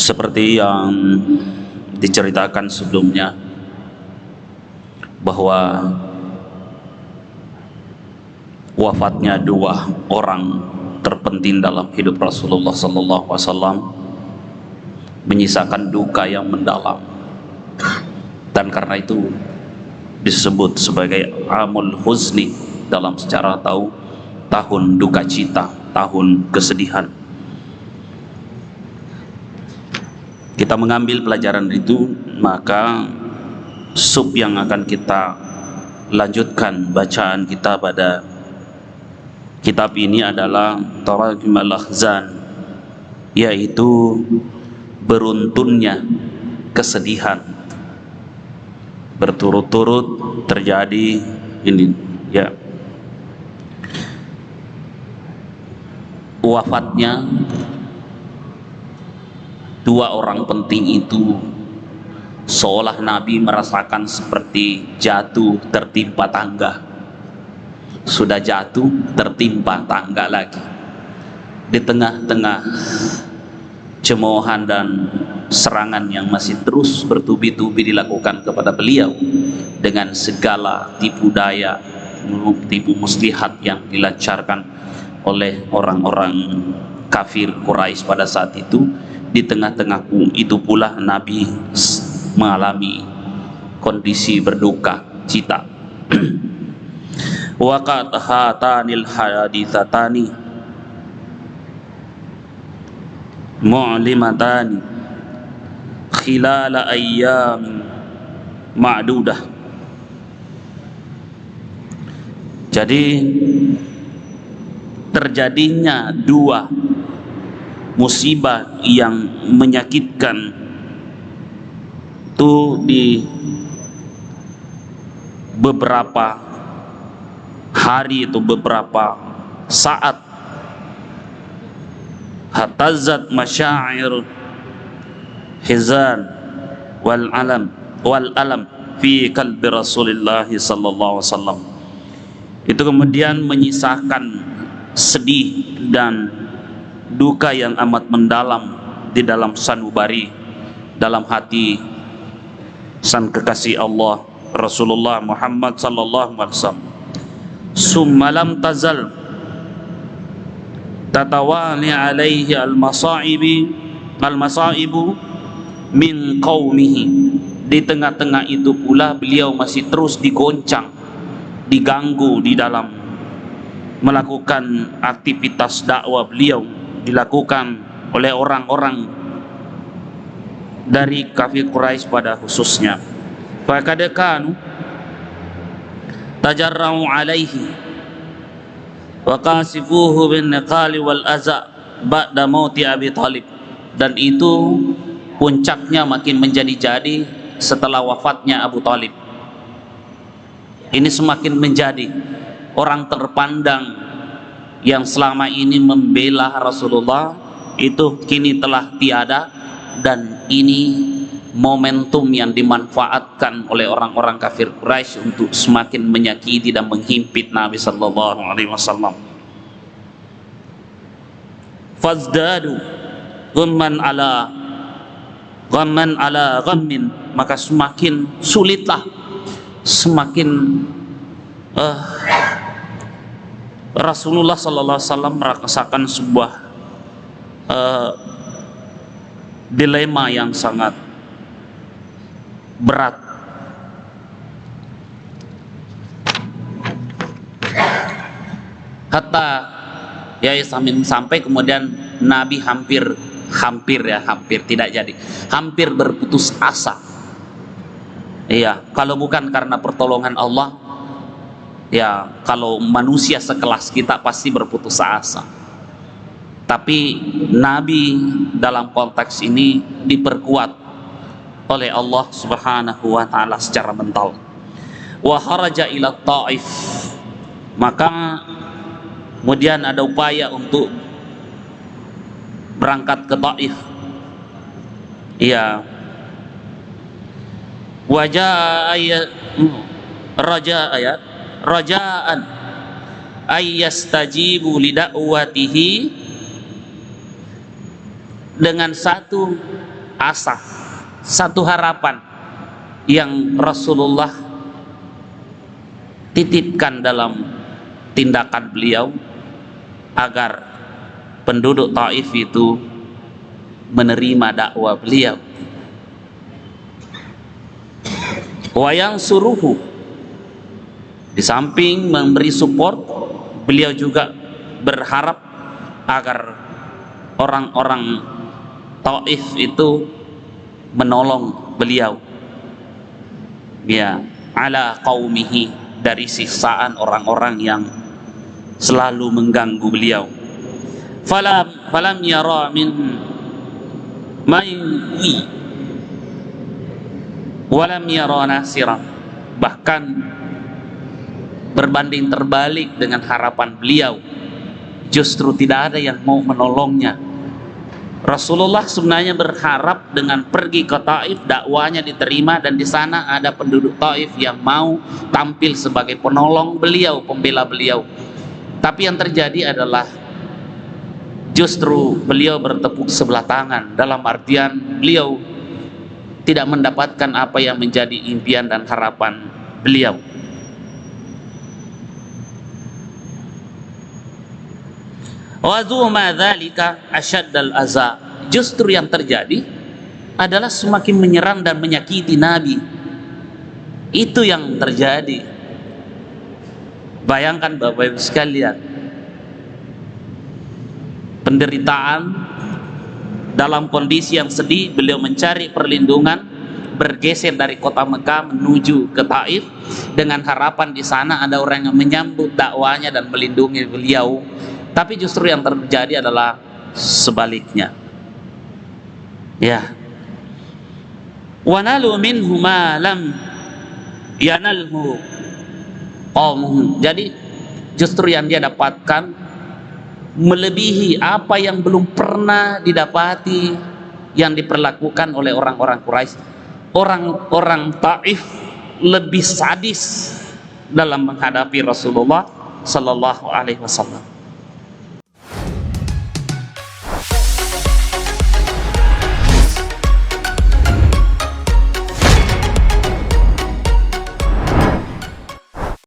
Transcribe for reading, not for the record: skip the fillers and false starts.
Seperti yang diceritakan sebelumnya bahwa wafatnya dua orang terpenting dalam hidup Rasulullah SAW menyisakan duka yang mendalam, dan karena itu disebut sebagai Amul Huzni dalam sejarah tahun duka cita, tahun kesedihan. Kita mengambil pelajaran itu, maka sub yang akan kita lanjutkan bacaan kita pada kitab ini adalah Tarajum al-Ahzan, yaitu beruntunnya kesedihan berturut-turut terjadi ini, ya, wafatnya dua orang penting itu, seolah Nabi merasakan seperti jatuh tertimpa tangga. Sudah jatuh tertimpa tangga lagi. Di tengah-tengah cemoohan dan serangan yang masih terus bertubi-tubi dilakukan kepada beliau dengan segala tipu daya, tipu muslihat yang dilancarkan oleh orang-orang kafir Quraisy pada saat itu, di tengah-tengah itu pula Nabi mengalami kondisi berduka cita. Waqat hatanil haditsatani mu'limatani khilala ayyam ma'dudah. Jadi terjadinya dua musibah yang menyakitkan itu di beberapa hari, itu beberapa saat. Hatazat masyair hizan wal alam fi qalbi Rasulullah sallallahu alaihi wasallam. Itu kemudian menyisakan sedih dan duka yang amat mendalam di dalam sanubari, dalam hati sang kekasih Allah Rasulullah Muhammad sallallahu alaihi wasallam. Summalam tazal tatawali alaihi al-masaibu min qaumihi. Di tengah-tengah itu pula beliau masih terus digoncang, diganggu di dalam melakukan aktivitas dakwah beliau, dilakukan oleh orang-orang dari kafir Quraisy pada khususnya. Faqad kanu tajarra'u alaihi wa qasifuhu bin niqali wal aza ba'da mauti Abi Thalib. Dan itu puncaknya makin menjadi-jadi setelah wafatnya Abu Thalib. Ini semakin menjadi orang terpandang yang selama ini membela Rasulullah itu kini telah tiada, dan ini momentum yang dimanfaatkan oleh orang-orang kafir Quraisy untuk semakin menyakiti dan menghimpit Nabi sallallahu alaihi wasallam. Fazdadu ghamman ala ghammin, maka semakin sulitlah, semakin Rasulullah sallallahu alaihi wasallam merasakan sebuah dilema yang sangat berat. Hatta ya sampai kemudian Nabi hampir tidak jadi, hampir berputus asa. Iya, kalau bukan karena pertolongan Allah, ya kalau manusia sekelas kita pasti berputus asa. Tapi Nabi dalam konteks ini diperkuat oleh Allah Subhanahu wa taala secara mental. Wa kharaja ila Taif, maka kemudian ada upaya untuk berangkat ke Taif. Iya. Rajaan ayyastajibu lida'watihi, dengan satu asa, satu harapan yang Rasulullah titipkan dalam tindakan beliau agar penduduk Taif itu menerima dakwah beliau. Wa yansuruhu, di samping memberi support, beliau juga berharap agar orang-orang Taif itu menolong beliau, ya, ala qaumihi, dari siksaan orang-orang yang selalu mengganggu beliau. Falam yara min mayyi walam yara nasira, bahkan berbanding terbalik dengan harapan beliau, justru tidak ada yang mau menolongnya. Rasulullah sebenarnya berharap dengan pergi ke Taif dakwanya diterima, dan di sana ada penduduk Taif yang mau tampil sebagai penolong beliau, pembela beliau. Tapi yang terjadi adalah justru beliau bertepuk sebelah tangan, dalam artian beliau tidak mendapatkan apa yang menjadi impian dan harapan beliau. Wa dzuma dzalika asyaddal aza, justru yang terjadi adalah semakin menyerang dan menyakiti Nabi. Itu yang terjadi. Bayangkan Bapak Ibu sekalian, penderitaan dalam kondisi yang sedih, beliau mencari perlindungan, bergeser dari kota Mekah menuju ke Taif dengan harapan di sana ada orang yang menyambut dakwanya dan melindungi beliau. Tapi justru yang terjadi adalah sebaliknya. Ya. Wa nalu minhu ma lam yanalhu qaumuhu. Jadi justru yang dia dapatkan melebihi apa yang belum pernah didapati yang diperlakukan oleh orang-orang Quraisy. Orang-orang Taif lebih sadis dalam menghadapi Rasulullah sallallahu alaihi wasallam.